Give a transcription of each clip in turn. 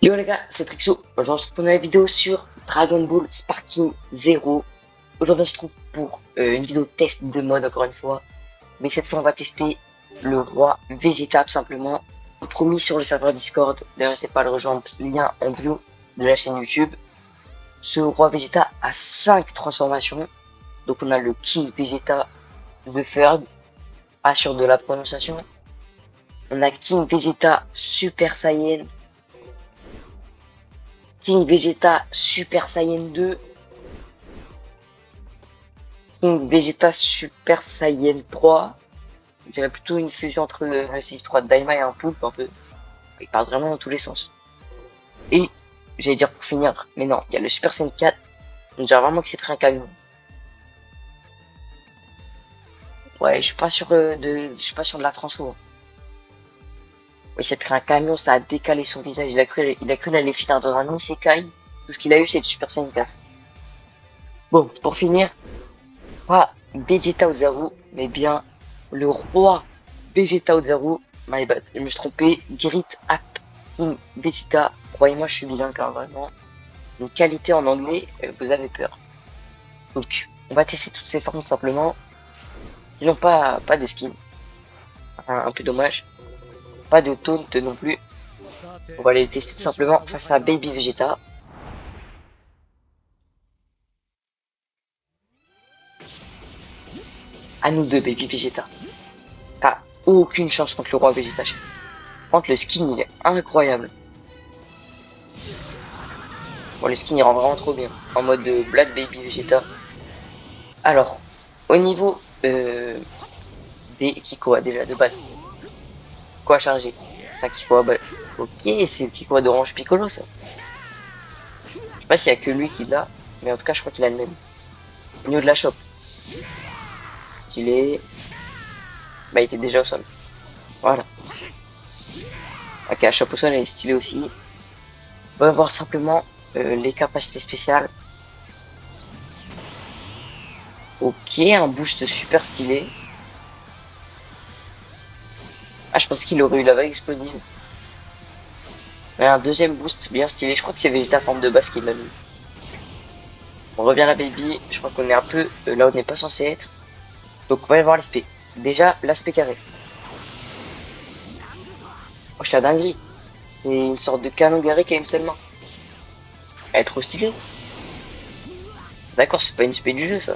Yo les gars, c'est Trixo. Aujourd'hui, on se retrouve dans une vidéo sur Dragon Ball Sparking Zero. Aujourd'hui, on se trouve pour une vidéo test de mode encore une fois. Mais cette fois, on va tester le roi Vegeta tout simplement. Promis sur le serveur Discord. D'ailleurs, n'hésitez pas à le rejoindre, lien en bio de la chaîne YouTube. Ce roi Vegeta a 5 transformations. Donc on a le King Vegeta de Ferg. Pas sûr de la prononciation. On a King Vegeta Super Saiyan. King Vegeta Super Saiyan 2. King Vegeta Super Saiyan 3. Je dirais plutôt une fusion entre le 6-3 de Daima et un poulpe un peu. Il part vraiment dans tous les sens. Et, j'allais dire pour finir, mais non, il y a le Super Saiyan 4. On dirait vraiment que c'est pris un camion. Ouais, je suis pas sûr je suis pas sûr de la transfo. Oui, il s'est pris un camion, ça a décalé son visage. Il a cru qu'il allait finir dans un isekai. Tout ce qu'il a eu, c'est le Super Saiyan 4. Bon, pour finir, pas Vegeta Ozaru, mais bien le roi Vegeta Ozaru. My bad, je me suis trompé. Grit Up King Vegeta. Croyez-moi, je suis bilingue, car vraiment, une qualité en anglais, vous avez peur. Donc, on va tester toutes ces formes simplement. Ils n'ont pas de skin. Un peu dommage. Pas de taunt non plus. On va les tester tout simplement face à Baby Vegeta. À nous deux, Baby Vegeta. T'as aucune chance contre le roi Vegeta. Par contre, le skin, il est incroyable. Bon, le skin, il rend vraiment trop bien. En mode Black Baby Vegeta. Alors, au niveau des Kikoa, déjà, de base. Quoi charger? C'est un Kikoa, bah, ok, c'est le Kikoa d'Orange Piccolo, ça. Je sais pas s'il y a que lui qui l'a, mais en tout cas, je crois qu'il a le même. Au niveau de la shop. Stylé. Bah, il était déjà au sol. Voilà. Ok, la shop au sol, elle est stylée aussi. On va voir simplement les capacités spéciales. Ok, un boost super stylé. Ah, je pensais qu'il aurait eu la vague explosive. Mais un deuxième boost bien stylé. Je crois que c'est Vegeta forme de base qui l'a eu. On revient à la baby. Je crois qu'on est un peu là où on n'est pas censé être. Donc on va y voir l'aspect. Déjà, l'aspect carré. Oh, je la dinguerie. C'est une sorte de canon garé qui a une seule main. Elle est trop stylée. D'accord, c'est pas une spé du jeu, ça.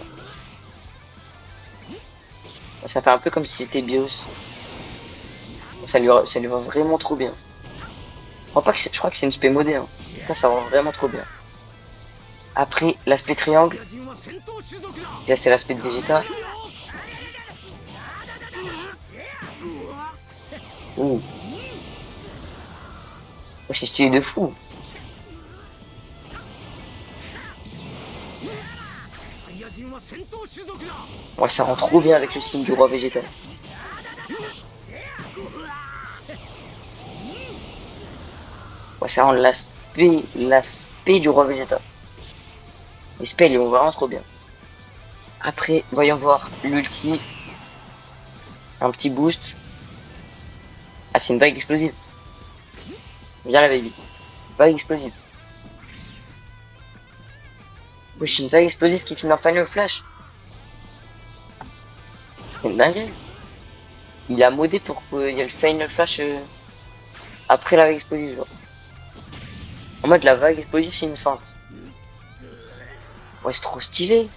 Ça fait un peu comme si c'était BIOS. Ça lui va vraiment trop bien. Je crois que c'est une spé modée. Hein. Là, ça va vraiment trop bien. Après, l'aspect triangle. Là, c'est l'aspect de Vegeta. Ouh. Oh, c'est stylé de fou. Ouais, ça rend trop bien avec le skin du roi Vegeta. Ouais, ça rend l'aspect du roi Vegeta. Les spells, ils vont vraiment trop bien. Après, voyons voir l'ulti. Un petit boost. Ah, c'est une vague explosive. Viens la baby. Vague explosive. Oui, c'est une vague explosive qui finit en Final Flash. C'est une dinguerie. Il a modé pour qu'il y ait le Final Flash après la vague explosive. Genre. En mode, la vague explosive, c'est une feinte. Ouais, c'est trop stylé.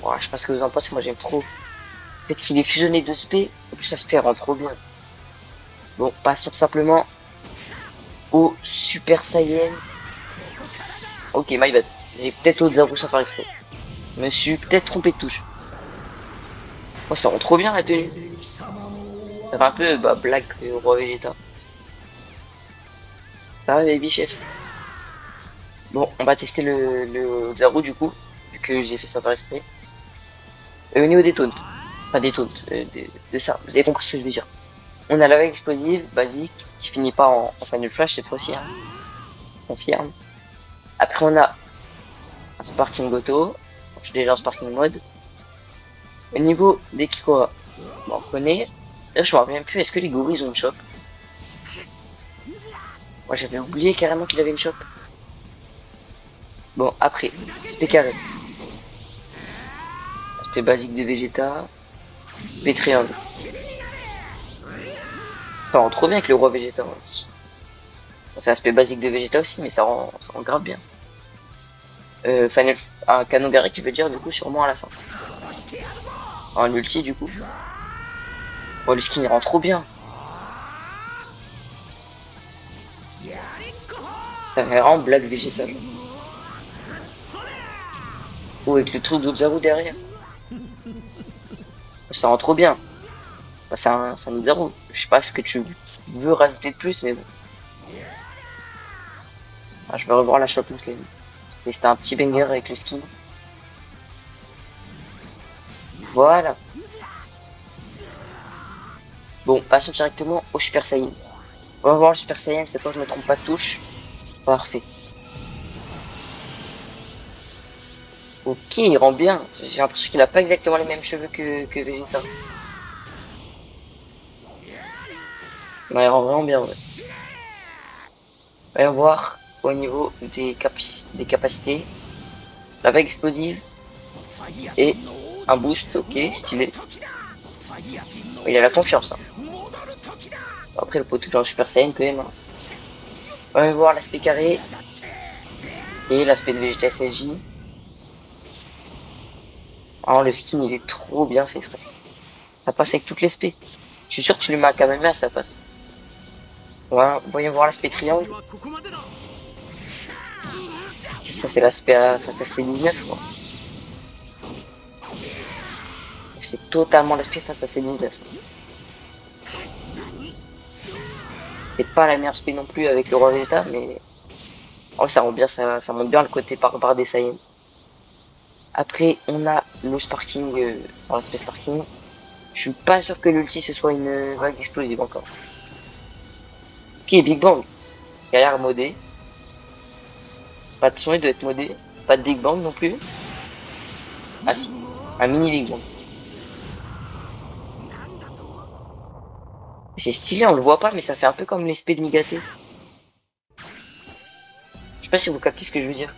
Ouais, je sais pas ce que vous en pensez, moi j'aime trop. Le fait qu'il est fusionné de spé, en plus ça se rend trop bien. Bon, passons simplement au Super Saiyan. Ok, my bad. J'ai peut-être autre Zaru sans faire exprès. Je me suis peut-être trompé de touche. Oh, ça rend trop bien la tenue. Ça fait un peu Black Roi Vegeta. Ça va, baby chef. Bon, on va tester le Zaru du coup, vu que j'ai fait ça faire exprès. Au niveau des taunts, pas des taunts, de ça, vous avez compris ce que je veux dire. On a la vague explosive, basique, qui finit pas en Final Flash cette fois-ci, hein. Confirme. Après on a un Sparking Goto, je suis déjà en Sparking mode. Au niveau des Kikoa, bon, on connaît. Là je me rappelle même plus, est-ce que les gorilles ont une shop? Moi j'avais oublié carrément qu'il avait une chope. Bon, après, SP carré. Aspect basique de Vegeta. SP triangle. Ça rend trop bien avec le roi Vegeta. C'est aspect basique de Vegeta aussi, mais ça rend grave bien. Un Kanogari, tu veux dire, du coup, sûrement à la fin. Un ulti, du coup. Oh, le skin, il rend trop bien. Ça fait vraiment Black Vegeta. Oh, avec le truc d'Ozaru derrière. Ça rend trop bien. C'est un Ozaru. Je sais pas ce que tu veux rajouter de plus, mais bon. Ah, je vais revoir la shop quand même. Mais c'était un petit banger avec le skin. Voilà. Bon, passons directement au Super Saiyan. On va voir le Super Saiyan, cette fois je ne me trompe pas de touche. Parfait. Ok, il rend bien. J'ai l'impression qu'il a pas exactement les mêmes cheveux que Vegeta. Ouais, il rend vraiment bien, ouais. Voyons voir au niveau des capacités. La vague explosive et un boost, ok, stylé. Il a la confiance. Hein. Après, le poteau dans le Super Saiyan quand même. Hein. On va voir l'aspect carré et l'aspect de Vegeta SSJ. Oh, le skin, il est trop bien fait, frère. Ça passe avec toutes les spé. Je suis sûr que tu lui mets un Kamehameha, ça passe. Voilà, voyons voir l'aspect triangle. Ça, c'est l'aspect face à C19, quoi. C'est totalement l'aspect face à C19. C'est pas la meilleure spé non plus avec le roi Vegeta, mais... Oh, ça rend bien, ça monte bien le côté barbare des Saiyans. Après, on a le Sparking, dans l'aspect Sparking. Je suis pas sûr que l'ulti ce soit une vague explosive encore. Ok, Big Bang. Il a l'air modé. Pas de son, il doit être modé. Pas de Big Bang non plus. Ah si, un mini Big Bang. C'est stylé, on le voit pas, mais ça fait un peu comme l'esprit de Migaté. Je sais pas si vous captez ce que je veux dire.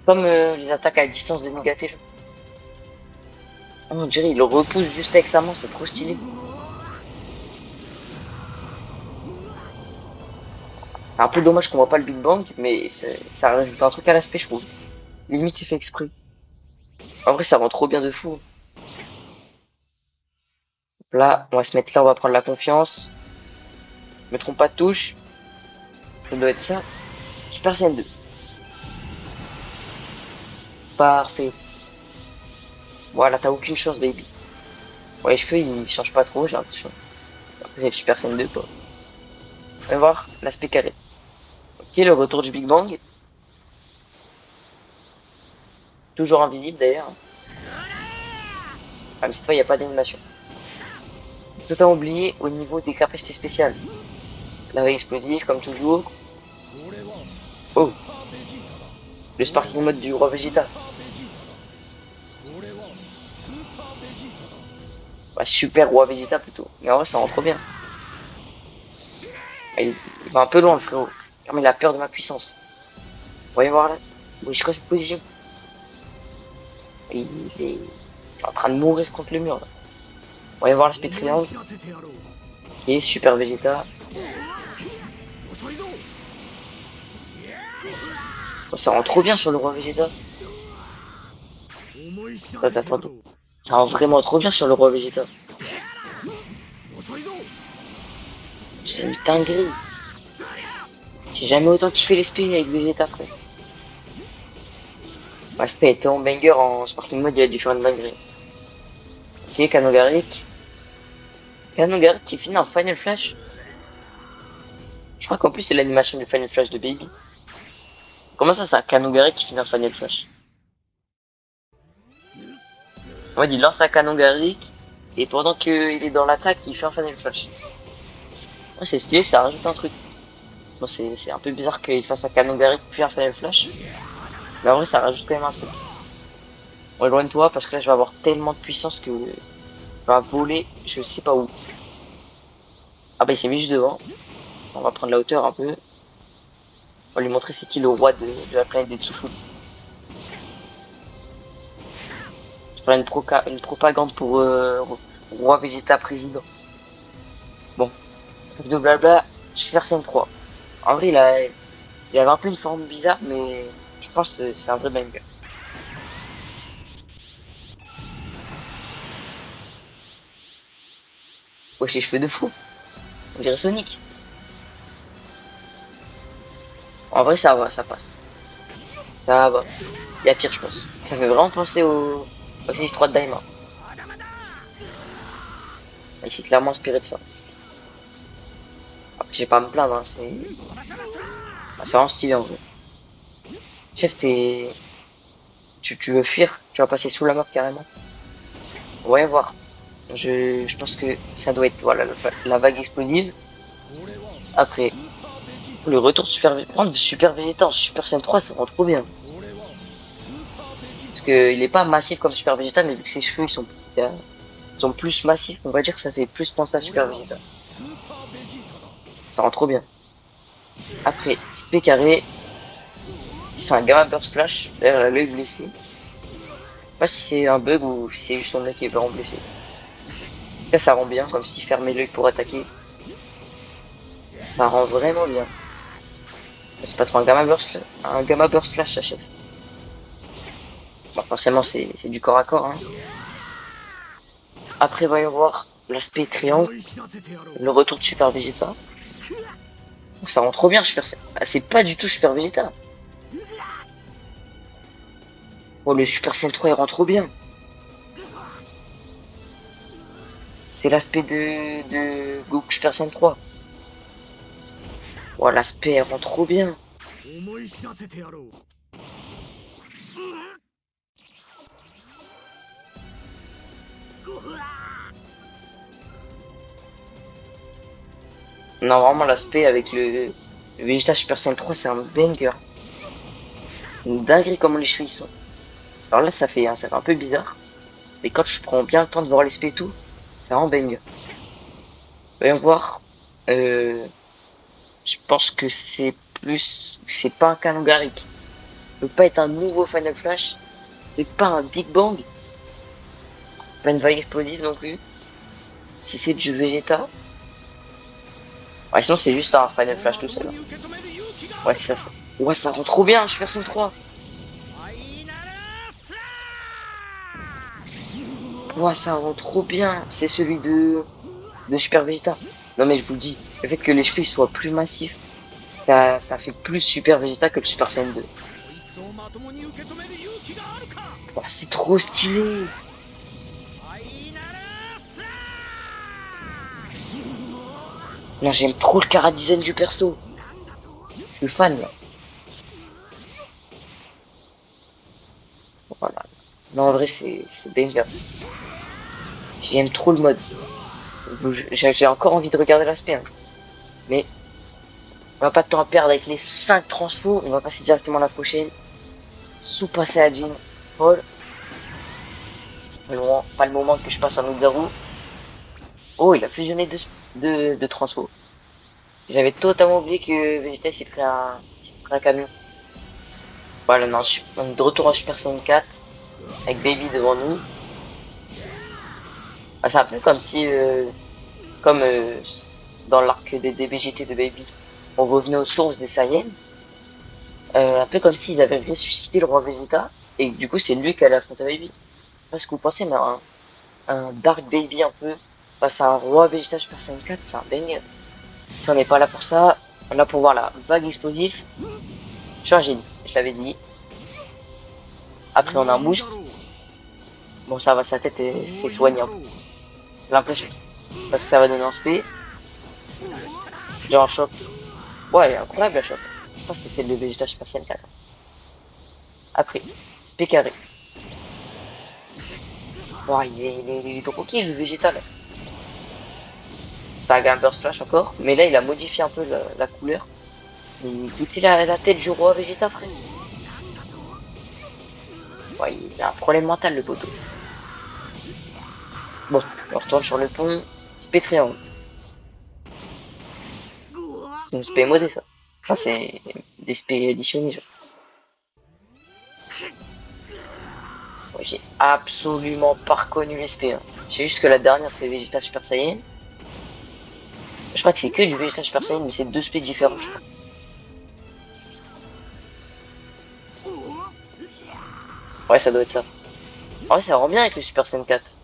Comme les attaques à distance de Migaté. Oh, on dirait il le repousse juste avec sa main, c'est trop stylé. C'est un peu dommage qu'on voit pas le Big Bang, mais ça rajoute un truc à l'aspect, je trouve. Limite, c'est fait exprès. En vrai, ça rend trop bien de fou. Là, on va se mettre là, on va prendre la confiance. Ne trompe pas de touche. Ça doit être ça. Super Saiyan 2. Parfait. Voilà, t'as aucune chance, baby. Bon, les cheveux, ils changent pas trop, j'ai l'impression. Après, c'est le Super Saiyan 2, quoi. On va voir l'aspect carré. Ok, le retour du Big Bang. Toujours invisible, d'ailleurs. Ah, mais cette fois, il n'y a pas d'animation. Totalement oublié au niveau des capacités spéciales. La vague explosive, comme toujours. Oh. Le Sparking Mode du roi Vegeta. Bah, super roi Vegeta plutôt. Mais en vrai, ça rend trop bien. Ah, il va un peu loin, le frérot. Mais il a peur de ma puissance. Voyez voir là. Oui, je crois cette position. Il est en train de mourir contre le mur. Là. Voyez voir l'aspect triangle. Et super Vegeta. Oh, ça rend trop bien sur le roi Vegeta. Attends. Ça rend vraiment trop bien sur le roi Vegeta. C'est une dinguerie. J'ai jamais autant kiffé l'esprit avec Vegeta, frère. L'aspect était en banger en Sparking Mode, il a dû faire une dinguerie. Ok, Kanogaric. Kanogaric qui finit en Final Flash. Je crois qu'en plus c'est l'animation du Final Flash de Baby. Comment ça, c'est un Kanogaric qui finit en Final Flash? En mode, il lance un Kanogaric, et pendant qu'il est dans l'attaque, il fait un Final Flash. Ouais, c'est stylé, ça rajoute un truc. Bon, c'est un peu bizarre qu'il fasse un Kanogaric puis un Final Flash. Mais en vrai, ça rajoute quand même un truc. Bon, éloigne-toi, parce que là, je vais avoir tellement de puissance que je vais voler, je sais pas où. Ah bah, il s'est mis juste devant. On va prendre la hauteur un peu. On va lui montrer c'est qui le roi de la planète des Tsushou. Je ferai une propagande pour roi Vegeta président. Bon, de blabla, Super Saiyan 3. En vrai, il avait un peu une forme bizarre, mais je pense que c'est un vrai banger. Wesh, les cheveux de fou. On dirait Sonic. En vrai, ça va, ça passe. Ça va. Il y a pire, je pense. Ça fait vraiment penser au CX3 de Daima. Il s'est clairement inspiré de ça. Après, j'ai pas à me plaindre, hein, c'est vraiment stylé en vrai. Chef, tu veux fuir? Tu vas passer sous la map carrément? Ouais, voir. Je pense que ça doit être voilà la vague explosive. Après, le retour de prendre Super Vegeta en Super Saiyan 3, ça rend trop bien. Parce que il est pas massif comme Super Vegeta, mais vu que ses cheveux ils sont plus massifs, on va dire que ça fait plus penser à Super Vegeta. Ça rend trop bien. Après, SP carré, c'est un Gamma Burst Flash. D'ailleurs, elle a l'œil blessé. Je sais pas si c'est un bug ou si c'est juste son œil qui est vraiment blessé. Là, ça rend bien, comme s'il fermait l'œil pour attaquer. Ça rend vraiment bien. C'est pas trop un Gamma Burst Flash, ça chef. Bon, forcément, c'est du corps à corps. Hein. Après, voyons voir l'aspect triangle, le retour de Super Vegeta. Donc, ça rend trop bien, c'est pas du tout Super Vegeta. Oh, le Super Saiyan 3, il rend trop bien. C'est l'aspect de Goku Super Saiyan 3. Oh, l'aspect, elle rend trop bien. Non, vraiment, l'aspect avec le Vegeta Super Saiyan 3, c'est un banger. Une dinguerie comment les cheveux ils sont. Alors là, ça fait un peu bizarre. Mais quand je prends bien le temps de voir l'aspect et tout, ça rend banger. Voyons voir. Je pense que c'est pas un canon Garrick. Ça peut pas être un nouveau Final Flash. C'est pas un Big Bang. Pas une vague explosive non plus. Si c'est du Vegeta. Ouais, sinon c'est juste un Final Flash tout seul. Ouais, c'est ça. Ouais, ça rend trop bien, Super Saiyan 3. Ouais, ça rend trop bien. C'est celui de Super Vegeta. Non mais je vous le dis, le fait que les cheveux soient plus massifs, ça fait plus Super Vegeta que le Super Saiyan 2. Oh, c'est trop stylé. Non, j'aime trop le chara-design du perso. Je suis fan là. Voilà. Non, en vrai, c'est banger. J'aime trop le mode. J'ai encore envie de regarder l'aspect. Hein. Mais on va pas de temps à perdre avec les 5 transfos. On va passer directement à la prochaine. Super Saiyajin Paul. Pas le moment que je passe en Ozaru. Oh, il a fusionné de transfos. J'avais totalement oublié que Vegeta s'est pris un camion. Voilà, non, on est de retour en Super Saiyan 4 avec Baby devant nous. Ah, c'est un peu comme si, comme dans l'arc des DBGT de Baby, on revenait aux sources des Saiyans. Un peu comme s'ils avaient ressuscité le roi Vegeta et du coup c'est lui qui allait affronter Baby. Je sais pas ce que vous pensez, mais un Dark Baby un peu face à un roi Vegeta Super Saiyan 4, c'est un banger. Si on n'est pas là pour ça, on est là pour voir la vague explosive. Je suis un génie, je l'avais dit. Après on a un boost. Bon ça va, sa tête s'est soignée un peu. J'ai l'impression. Parce que ça va donner un SP. J'ai un choc. Ouais, elle est incroyable la choc. Je pense que c'est celle de Vegeta Super Saiyan 4. Après, SP carré. Ouais, il est trop coquille le Vegeta là. C'est un Game Burst Flash encore. Mais là il a modifié un peu la couleur. Mais écoutez la tête du roi Vegeta frère. Ouais, il a un problème mental le poteau. Bon, on retourne sur le pont. SP triangle. C'est une spé modée, ça. Enfin, c'est des spé additionnés, genre. Ouais, j'ai absolument pas reconnu les spé, hein. C'est juste que la dernière, c'est Vegeta Super Saiyan. Je crois que c'est que du Vegeta Super Saiyan, mais c'est deux spé différents, je crois. Ouais, ça doit être ça. En vrai, ça rend bien avec le Super Saiyan 4.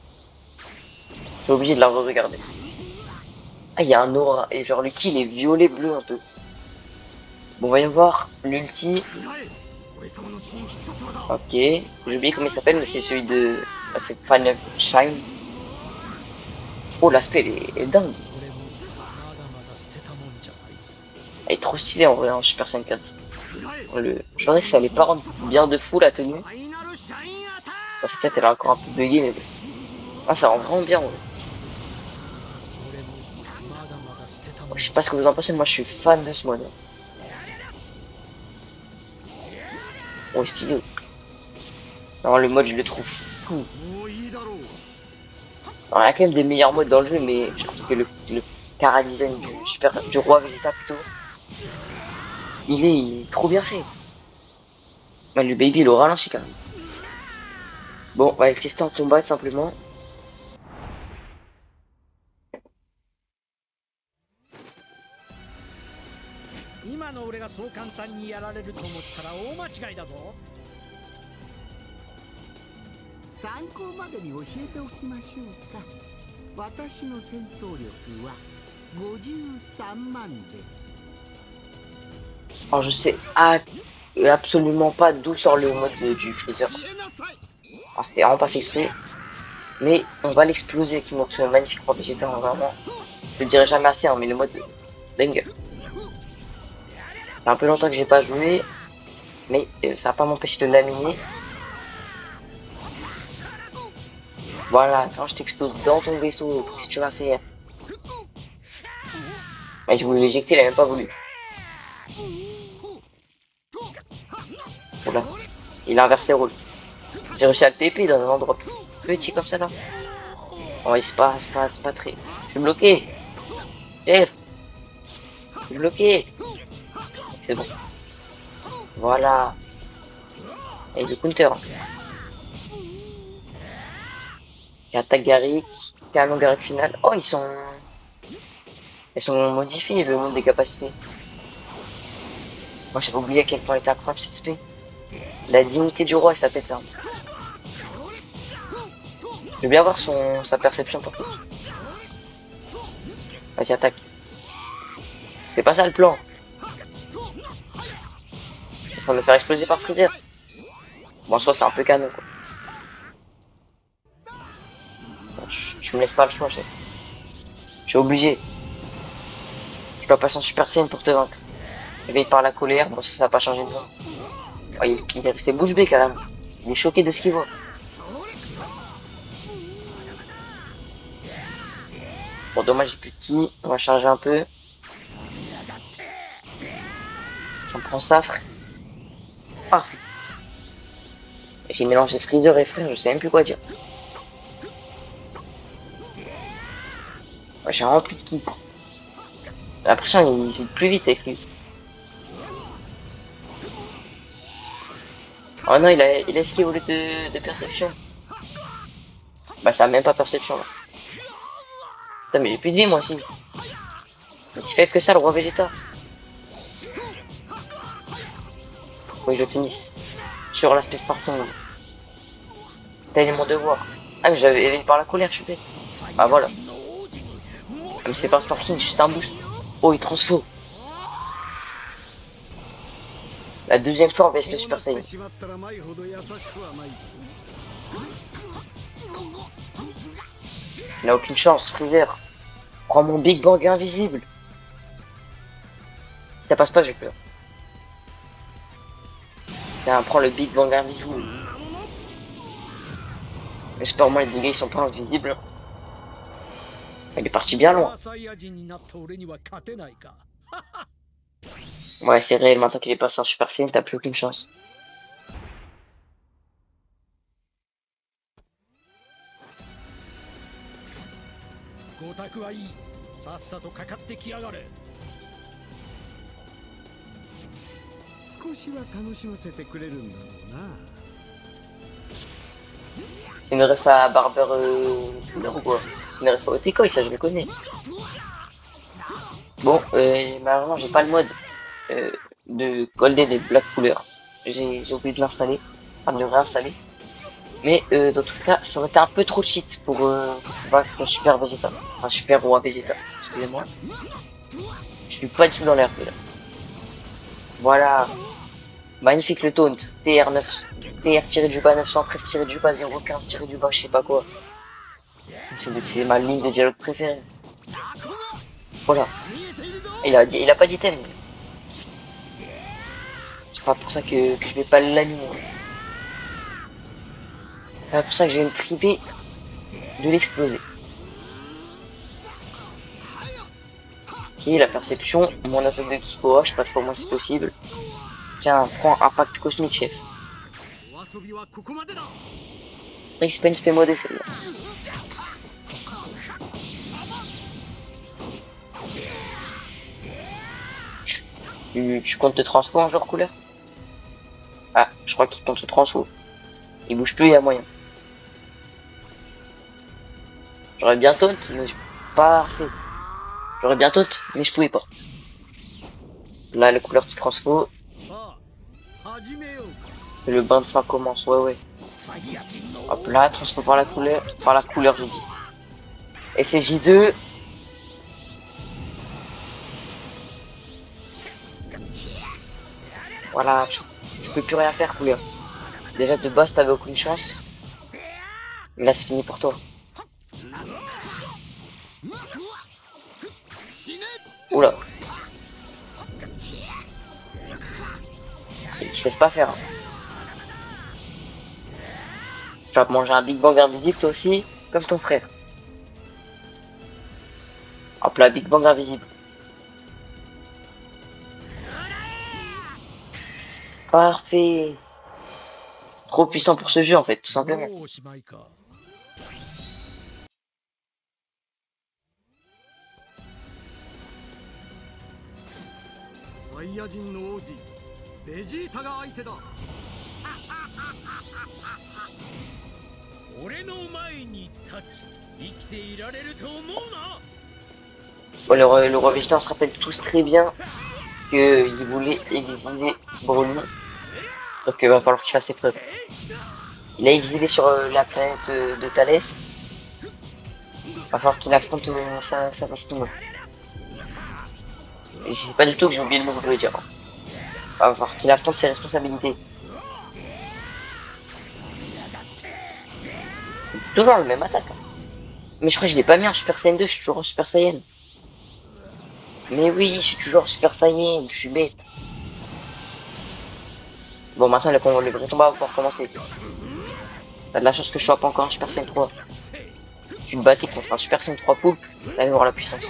Je suis obligé de la re-regarder. Ah, il y a un aura. Et genre, le kill est violet-bleu un peu. Bon, voyons voir. L'ulti. Ok. J'ai oublié comment il s'appelle, mais c'est celui de... Ah, c'est Final Shine. Oh, l'aspect, est dingue. Elle est trop stylée en vrai, en Super Saiyan 4. Je pensais que ça allait pas rendre bien de fou la tenue. Sa tête, elle est encore un peu buggée, mais bon. Ah, ça rend vraiment bien, ouais. Je sais pas ce que vous en pensez, moi je suis fan de ce mode. Oh, stylé. Non, le mode, je le trouve fou. Alors, il y a quand même des meilleurs modes dans le jeu, mais je trouve que le chara-design du roi Vegeta, plutôt, il est trop bien fait. Ouais, le baby, il est au ralenti quand même. Bon, on va le tester en combat, tout simplement. Alors, je sais absolument pas d'où sort le mode du Freezer. Alors, c'était vraiment pas fait exprès. Mais on va l'exploser avec notre magnifique roi Vegeta, hein, vraiment. Je le dirai jamais assez, hein, mais le mode banger. Ça fait un peu longtemps que j'ai pas joué, mais ça va pas m'empêcher de laminer. Voilà, quand je t'explose dans ton vaisseau, qu'est-ce que tu vas faire? Ouais, je voulais l'éjecter, il a même pas voulu. Voilà, il a inversé le rôle. J'ai réussi à le TP dans un endroit petit comme ça là. Ouais, c'est pas très... Je suis bloqué. Chef, je suis bloqué. C'est bon. Voilà. Et le counter. Et attaque Garrick, canon Garrick final. Oh, ils sont modifiés le nombre des capacités. Moi, j'avais oublié à quel point elle était incroyable cette spé. La dignité du roi, ça s'appelle ça. Je veux bien voir sa perception pour tout. Vas-y, attaque. C'était pas ça le plan. On va me faire exploser par Freezer. Bon, en soi, c'est un peu canon, quoi. Bon, tu me laisses pas le choix, chef. Je suis obligé. Je dois passer en Super Saiyan pour te vaincre. Éveillé par la colère, bon, ça va pas changer de nom. Oh, il est resté bouche bée, carrément. Il est choqué de ce qu'il voit. Bon, dommage, j'ai plus de ki. On va charger un peu. J'en prends ça, frère. Parfait. J'ai mélangé Freezer et frère, je sais même plus quoi dire. Ouais, j'ai vraiment plus de ki. J'ai l'impression qu'il se vide plus vite avec lui. Oh non, il a esquivé au lieu de perception. Bah, ça a même pas perception, là. Putain, mais j'ai plus de vie, moi aussi. Mais si faible que ça, le roi Vegeta. Faut que je finisse. Sur l'aspect Spartan. Tel est mon devoir. Ah, mais j'avais éveillé par la colère, je suis bête. Ah, voilà. Ah, mais c'est pas un Sparking, juste un boost. Oh, il transfo. La deuxième fois, on baisse le Super Saiyan. Il n'a aucune chance, Freezer. Prends mon Big Bang invisible. Si ça passe pas, j'ai peur. Tiens, prends le Big Bang invisible. J'espère au moins les dégâts ils sont pas invisibles. Il est parti bien loin. Ouais, c'est réel, maintenant qu'il est passé en Super Saiyan, t'as plus aucune chance. C'est une ref à Barber couleur ou quoi? Une ref à Otekoi, ça je le connais. Bon, malheureusement j'ai pas le mode de Golden et Black couleur. J'ai oublié de l'installer, enfin de le réinstaller. Mais dans tout cas, ça aurait été un peu trop cheat pour vaincre le Super Vegeta. Enfin, Super Roi Vegeta, excusez-moi. Je suis pas du tout dans l'air là. Voilà. Magnifique le taunt. TR9. TR tiré du bas 913 tiré du bas 015 tiré du bas je sais pas quoi. C'est ma ligne de dialogue préférée. Voilà. Il a pas d'item. C'est pas pour ça que je vais pas le laminer. C'est pour ça que je vais me priver de l'exploser. Ok, la perception, mon attaque de Kikoa, je sais pas trop comment c'est possible. Tiens, prends impact cosmique, chef. Expense modé celle-là. Tu comptes te transfo en genre couleur? Ah, je crois qu'il compte se transfo. Il bouge plus, il y a moyen. J'aurais bien taunt, mais parfait. J'aurais bien taunt, mais je pouvais pas. Là, la couleur qui transfo. Et le bain de sang commence, ouais. Hop là, transfo par la couleur, je dis. Et c'est J2. Voilà, je peux plus rien faire, couleur. Déjà, de base, t'avais aucune chance. Mais là, c'est fini pour toi. Oula. Il se laisse pas faire. Hein. Tu vas manger un Big Bang invisible, toi aussi, comme ton frère. Hop là, Big Bang invisible. Parfait. Trop puissant pour ce jeu, en fait, tout simplement. Bon, le roi Vegeta, on se rappelle tous très bien qu'il voulait exiler Broly. Donc il va falloir qu'il fasse ses preuves. Il a exilé sur la planète de Thalès. Il va falloir qu'il affronte sa destinée. Et je sais pas du tout que j'ai oublié le mot que je voulais dire. Il va falloir qu'il affronte ses responsabilités. Toujours le même attaque. Hein. Mais je crois que je l'ai pas mis en Super Saiyan 2, je suis toujours en Super Saiyan. Mais oui, je suis toujours en Super Saiyan, je suis bête. Bon, maintenant le vrai combat va pouvoir commencer. T'as de la chance que je sois pas encore en Super Saiyan 3. Tu te battais contre un Super Saiyan 3 poulpe, t'allais voir la puissance.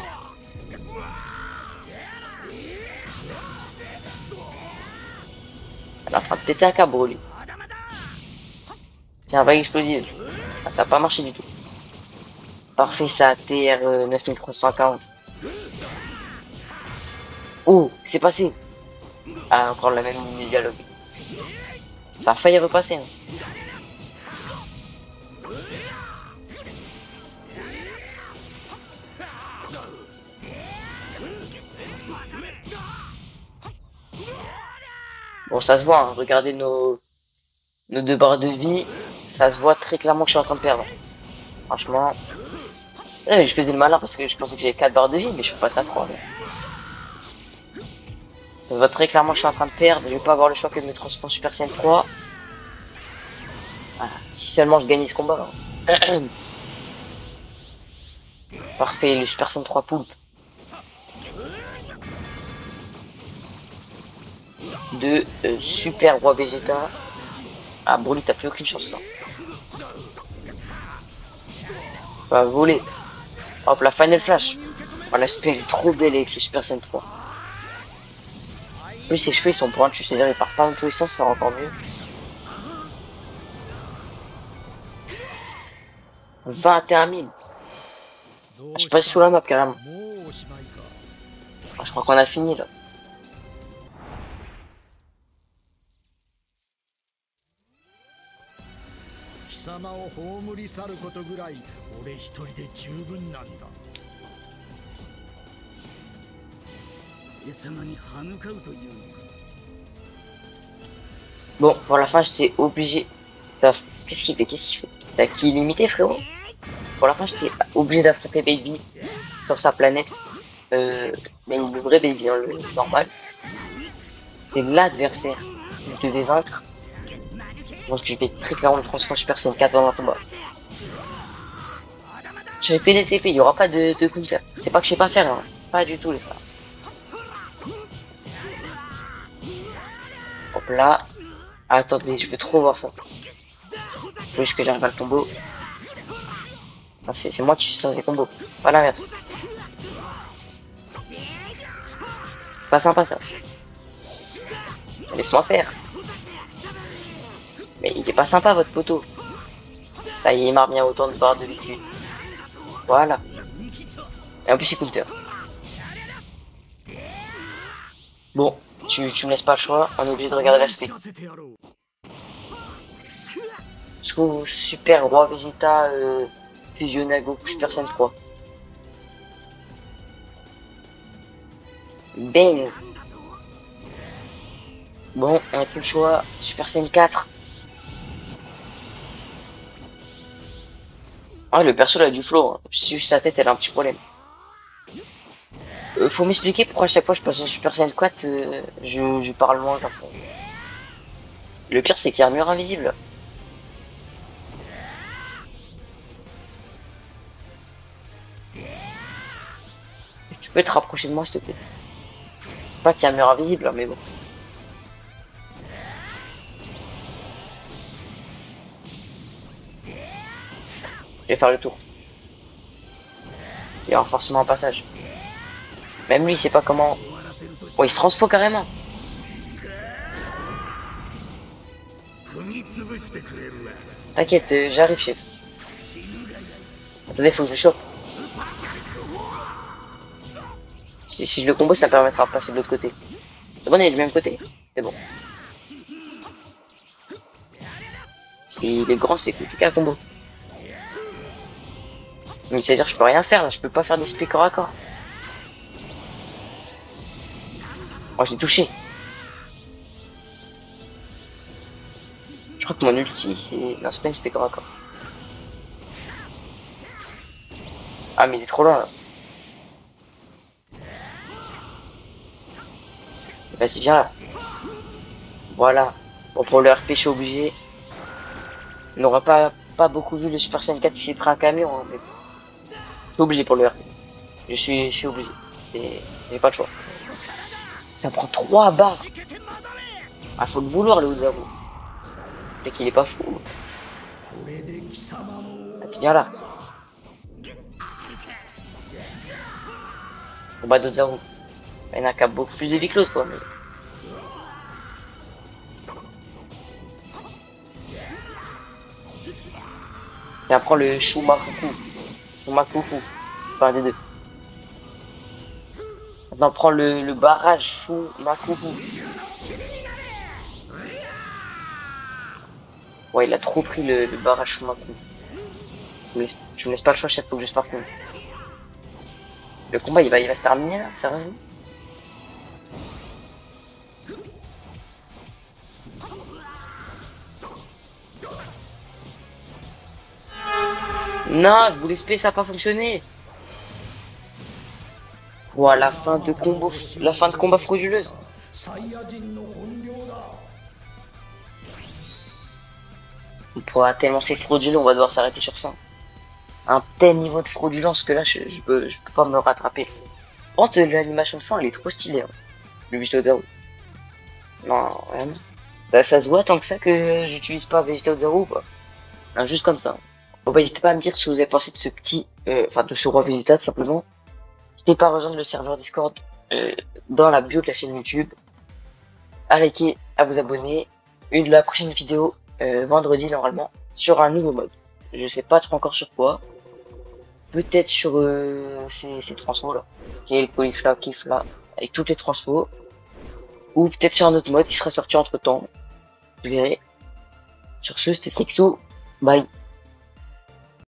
Elle est en train de péter un câble, Broly. Tiens, vague explosive. Ah, ça a pas marché du tout. Parfait, ça a TR 9315. Oh, c'est passé. Ah, encore la même ligne de dialogue. Ça a failli repasser. Hein. Bon, ça se voit, hein. Regardez nos 2 barres de vie. Ça se voit très clairement que je suis en train de perdre. Franchement. Je faisais le malin parce que je pensais que j'avais 4 barres de vie, mais je suis passé à 3. Là. Ça se voit très clairement que je suis en train de perdre. Je vais pas avoir le choix que de me transformer en Super Saiyan 3. Ah, si seulement je gagnais ce combat. Hein. Parfait, le Super Saiyan 3 poulpe. De Super Roi Vegeta. Ah, Broly, t'as plus aucune chance là. Va voler. Hop, la Final Flash. Oh, l'aspect est trop belle avec le Super Saiyan 3. En plus, ses cheveux ils sont pointus, c'est-à-dire ils partent pas dans tous les sens, ça rend encore mieux. 21 000. Ah, je passe sous la map carrément. Ah, je crois qu'on a fini là. 様を葬り去ることぐらい俺一人で十分なんだ。貴様に歯向かうというのか。Bon, pour la fin, j'étais obligé. Enfin, qu'est-ce qu'il fait? Qu'est-ce qu'il fait? T'as qui illimité, frérot? Pour la fin, j'étais obligé d'affronter Baby sur sa planète. Mais le vrai Baby, hein, le normal. C'est l'adversaire que je devais vaincre. Donc je vais très clairement le transformer Super Saiyan 4 dans un combat. J'avais que des TP, il n'y aura pas de counter. C'est pas que je sais pas faire, hein. Pas du tout les frères. Hop là. Attendez, je veux trop voir ça. Faut juste que j'arrive à le combo. Ah, c'est moi qui suis censé combo, pas l'inverse. Pas sympa ça. Laisse-moi faire. Mais il est pas sympa votre poteau. Là il marre bien autant de barres de vie. Voilà. Et en plus il counter. Bon, tu me laisses pas le choix, on est obligé de regarder l'aspect. Je trouve super Roi Vegeta fusionné à Goku Super Saiyan 3. Bangs. Bon, on a plus le choix. Super Saiyan 4. Ah, le perso là du flow. Hein. Juste sa tête, elle a un petit problème. Faut m'expliquer pourquoi à chaque fois je passe en Super Saiyan 4, je parle moins comme ça. Le pire, c'est qu'il y a un mur invisible. Tu peux te rapprocher de moi, s'il te plaît. C'est pas qu'il y a un mur invisible, hein, mais bon. Je vais faire le tour. Il y aura forcément un passage. Même lui, il sait pas comment... Oh, il se transfo carrément. T'inquiète, j'arrive, chef. Attendez, faut que je le chope. Si je le combo, ça me permettra de passer de l'autre côté. C'est bon, il est du même côté. C'est bon. Si il est grand, c'est plus qu'un combo. Mais c'est-à-dire que je peux rien faire là, je peux pas faire des spé corps à corps. Oh, j'ai touché. Je crois que mon ulti c'est... Non, c'est pas une spé corps à corps. Ah mais il est trop loin là. Vas-y, viens là. Voilà. Bon, pour le RP, je suis obligé. On n'aura pas beaucoup vu le Super Saiyan 4 qui s'est pris un camion, hein, mais je suis obligé pour le RP. Je suis obligé. J'ai pas le choix. Ça prend 3 barres. Ah, faut le vouloir, le Ozaru. Et qu'il est pas fou. Vas-y, viens là. On bat d'Ozaru. Il y en a qu'à beaucoup plus de vie que l'autre, quoi. Mais... Et après le Shumakuku. Shumakufu. Enfin, des deux. Maintenant, prends le barrage Shumakufu. Ouais, il a trop pris le barrage Shumakufu. Tu me laisses pas le choix, chef, faut que je spark. Le combat, il va se terminer, là, sérieux? Non, je voulais spé, ça n'a pas fonctionné. Ouah, la fin de combat frauduleuse. Pouah, tellement c'est frauduleux, on va devoir s'arrêter sur ça. Un tel niveau de fraudulence que là, je peux pas me rattraper. Par contre, l'animation de fin, elle est trop stylée. Hein. Le Vegeta Ozaru. Non, vraiment. Ça se voit tant que ça que j'utilise pas Vegeta Ozaru ou pas. Non, juste comme ça. Bon, bah, n'hésitez pas à me dire ce que vous avez pensé de ce petit, de ce roi Vegeta, tout simplement. N'hésitez pas à rejoindre le serveur Discord, dans la bio de la chaîne YouTube. À liker, à vous abonner. La prochaine vidéo, vendredi, normalement, sur un nouveau mode. Je sais pas trop encore sur quoi. Peut-être sur, ces transfos là. Qui est le Caulifla, Kifla, avec toutes les transfos. Ou peut-être sur un autre mode qui sera sorti entre temps. Je verrai. Sur ce, c'était Trixou. Bye.